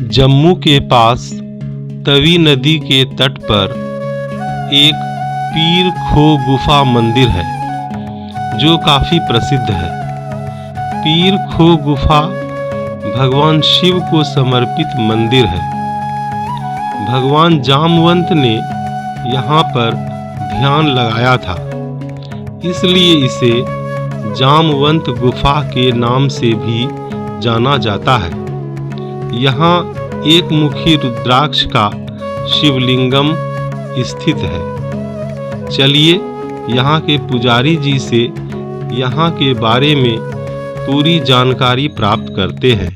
जम्मू के पास तवी नदी के तट पर एक पीर खो गुफा मंदिर है जो काफ़ी प्रसिद्ध है। पीर खो गुफा भगवान शिव को समर्पित मंदिर है। भगवान जामवंत ने यहाँ पर ध्यान लगाया था, इसलिए इसे जामवंत गुफा के नाम से भी जाना जाता है। यहाँ एक मुखी रुद्राक्ष का शिवलिंगम स्थित है। चलिए यहाँ के पुजारी जी से यहाँ के बारे में पूरी जानकारी प्राप्त करते हैं।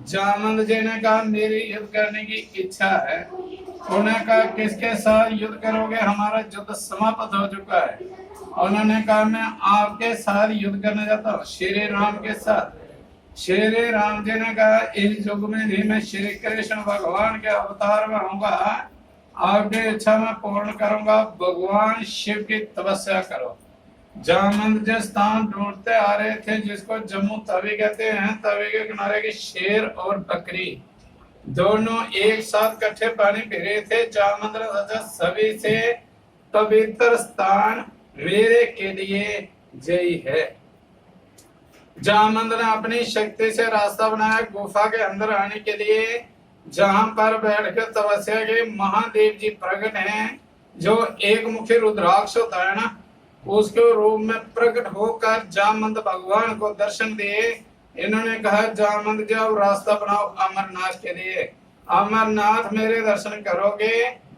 जामवंत जी ने कहा मेरी युद्ध करने की इच्छा है। उन्होंने कहा किसके साथ युद्ध करोगे, हमारा युद्ध समाप्त हो चुका है। उन्होंने कहा मैं आपके साथ युद्ध करने जाता हूँ, श्री राम के साथ। श्री राम जी ने कहा इस युग में नहीं, मैं श्री कृष्ण भगवान के अवतार में होऊंगा, आपकी इच्छा में पूर्ण करूंगा। भगवान शिव की तपस्या करो। जामवंत जी स्थान ढूंढते आ रहे थे जिसको जम्मू तवी कहते हैं। तवी के किनारे की शेर और बकरी दोनों एक साथ इकट्ठे पानी पी रहे थे। जामवंत ने सोचा सभी से पवित्र स्थान मेरे के लिए जय है। जामवंत ने अपनी शक्ति से रास्ता बनाया गुफा के अंदर आने के लिए। जहां पर बैठकर तपस्या के महादेव जी प्रकट हैं, जो एक मुखी रुद्राक्ष होता है ना, उसके रूप में प्रकट होकर जामवंत भगवान को दर्शन दिए। इन्होंने कहा जामवंत जी अब रास्ता बनाओ अमरनाथ के लिए। अमरनाथ मेरे दर्शन करोगे,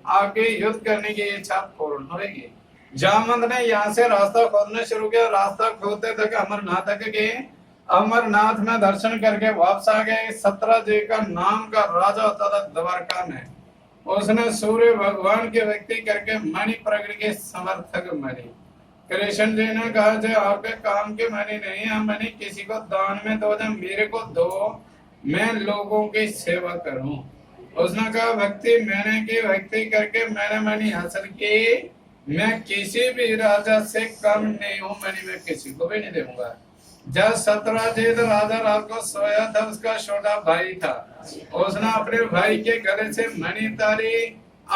आगे युद्ध करने की इच्छा पूर्ण होगी। जामवंत ने यहाँ से रास्ता खोदना शुरू किया। रास्ता खोदते तक अमरनाथ तक गए। अमरनाथ में दर्शन करके वापस आ गए। 17 जी का नाम का राजा होता था द्वारका में। उसने सूर्य भगवान के व्यक्ति करके मणि प्रकट के समर्थक मणि। कृष्ण जी ने कहा जो आपके काम के मणि नहीं है, मणि किसी को दान में दो, जब मेरे को दो, मैं लोगों की सेवा करूं। उसने कहा भक्ति मैंने की, भक्ति करके मैंने मणि हासिल की। मैं किसी भी राजा से कम नहीं हूँ, मणि मैं किसी को भी नहीं दूंगा। जब 17 जीत राजा रात को सोया था, उसका छोटा भाई था। उसने अपने भाई के गले से मणि तारी,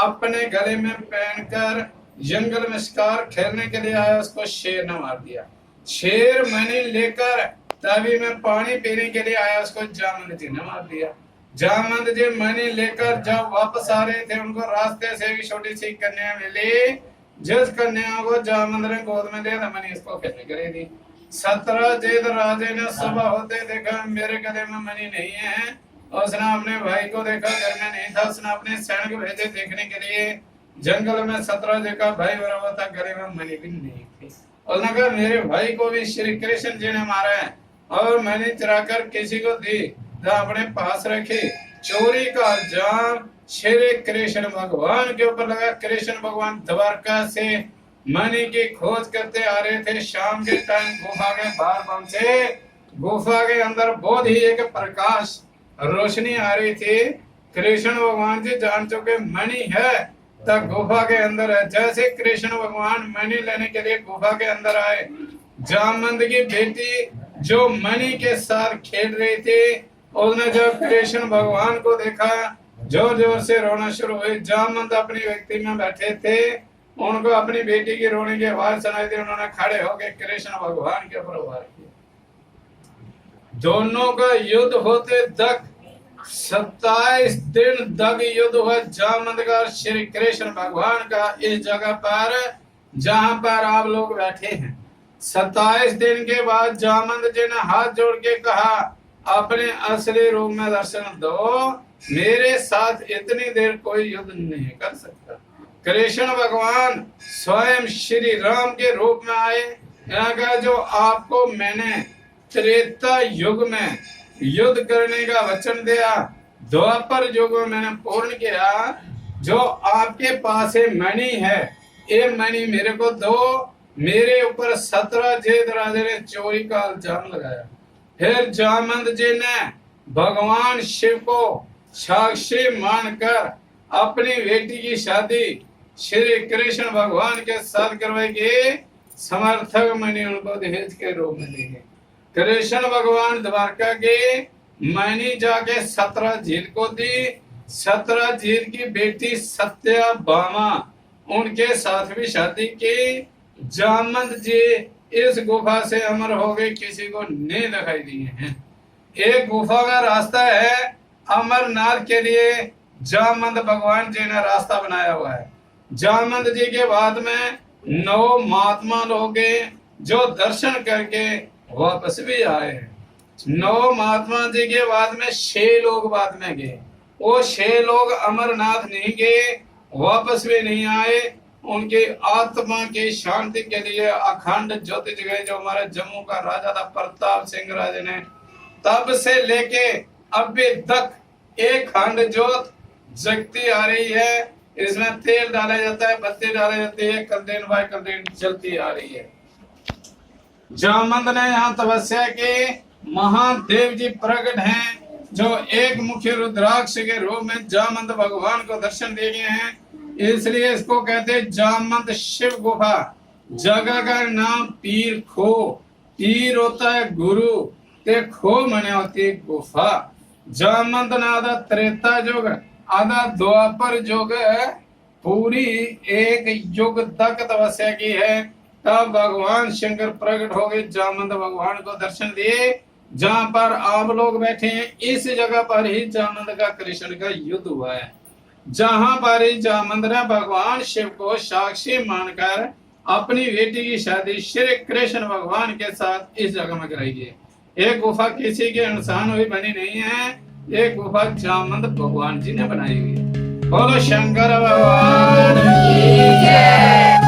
अपने गले में पहनकर जंगल में शिकार खेलने के लिए आया। उसको शेर ने मार दिया। शेर मणि लेकर तवी में पानी पीने के लिए आया, उसको जामवंत जी ने मार दिया। जामवंत जी मणि लेकर जब वापस आ रहे थे, उनको रास्ते से भी छोटी सी कन्या मिली। जिस कन्या को जामवंत ने गोद में दिया, मणि इसको खेलने के लिए दी। 17 जेठ राजे ने सुबह होते देखा मेरे गले में मणि नहीं है। उसने अपने भाई को देखा, घर में नहीं था। उसने अपने सैनिक भेजे देखने के लिए। जंगल में 17 जी का भाई बराबर था, गले में मणि भी नहीं थी। उसने कहा मेरे भाई को भी श्री कृष्ण जी ने मारा है और मणि चुराकर किसी को दी, तो अपने पास रखी। चोरी का इल्जाम श्री कृष्ण भगवान के ऊपर लगा। कृष्ण भगवान द्वारका से मणि की खोज करते आ रहे थे। शाम के टाइम गुफा के बाहर पहुंचे। गुफा के अंदर बहुत ही एक प्रकाश रोशनी आ रही थी। कृष्ण भगवान जी जान चुके मणि है, तब गुफा के अंदर है। जैसे कृष्ण भगवान मणि लेने के लिए गुफा के अंदर आए, जामवंत की बेटी जो मणि के साथ खेल रही थी, उसने जब कृष्ण भगवान को देखा, जोर जोर से रोना शुरू हुई। जामवंत अपनी व्यक्ति में बैठे थे, उनको अपनी बेटी की रोने की आवाज सुनाई दी। उन्होंने खड़े होकर कृष्ण भगवान के ऊपर वार किया। दोनों का युद्ध होते तक 27 दिन तक युद्ध हुआ। जामवंत का श्री कृष्ण भगवान का इस जगह पर जहां पर आप लोग बैठे हैं। 27 दिन के बाद जामवंत जी ने हाथ जोड़ के कहा अपने असली रूप में दर्शन दो, मेरे साथ इतनी देर कोई युद्ध नहीं कर सकता। कृष्ण भगवान स्वयं श्री राम के रूप में आए। कहा जो आपको मैंने त्रेता युग में युद्ध करने का वचन दिया, द्वापर युग में मैंने पूर्ण किया। जो आपके पास ये मणि है, ये मणि मेरे को दो। मेरे ऊपर 17 जेठ राजे ने चोरी का इल्जाम लगाया। फिर जामवंत जी ने भगवान शिव को साक्षी मानकर अपनी बेटी की शादी श्री कृष्ण भगवान के साथ करवाएंगे। समर्थक मणि उनको दहेज के रूप में देंगे। कृष्ण भगवान द्वारका के मैंने जाके 17 झील को दी। 17 झील की बेटी सत्याभामा, उनके साथ भी शादी की। जामवंत जी इस गुफा से अमर हो गए, किसी को नहीं दिखाई दिए हैं। एक गुफा का रास्ता है अमरनाथ के लिए, जामवंत भगवान जी ने रास्ता बनाया हुआ है। जामवंत जी के बाद में 9 महात्मा लोग गए जो दर्शन करके वापस भी आए हैं। 9 महात्मा जी के बाद में 6 लोग बाद में गए। वो 6 लोग अमरनाथ नहीं गए, वापस भी नहीं आए। उनकी आत्मा की शांति के लिए अखंड ज्योति जगाई, जो हमारे जम्मू का राजा था प्रताप सिंह राजा ने, तब से लेके अभी तक एक खंड ज्योत जगती आ रही है। इसमें तेल डाला जाता है, बत्ती डाली जाती है, कल दिन बाय कल दिन चलती आ रही है। जामवंत ने यहाँ तपस्या की। महादेव जी प्रकट हैं, जो एक मुखी रुद्राक्ष के रूप में जामवंत भगवान को दर्शन दे गए हैं, इसलिए इसको कहते हैं जामवंत शिव गुफा। जगह का नाम पीर खो। पीर होता है गुरु, ते खो मने होती है गुफा। जामवंत ने आधा त्रेता युग आधा द्वापर युग पूरी एक युग तक तपस्या की है। तब भगवान शंकर प्रकट हो गए, जामवंत भगवान को दर्शन दिए। जहाँ पर आप लोग बैठे हैं, इस जगह पर ही जामवंत का कृष्ण का युद्ध हुआ है। जहाँ पर ही जामवंत ने भगवान शिव को साक्षी मानकर अपनी बेटी की शादी श्री कृष्ण भगवान के साथ इस जगह में कराई गई। एक गुफा किसी के अनुसार हुई बनी नहीं है, एक गुफा जामवंत भगवान जी ने बनाई हुई है। बोलो शंकर भगवान की जय।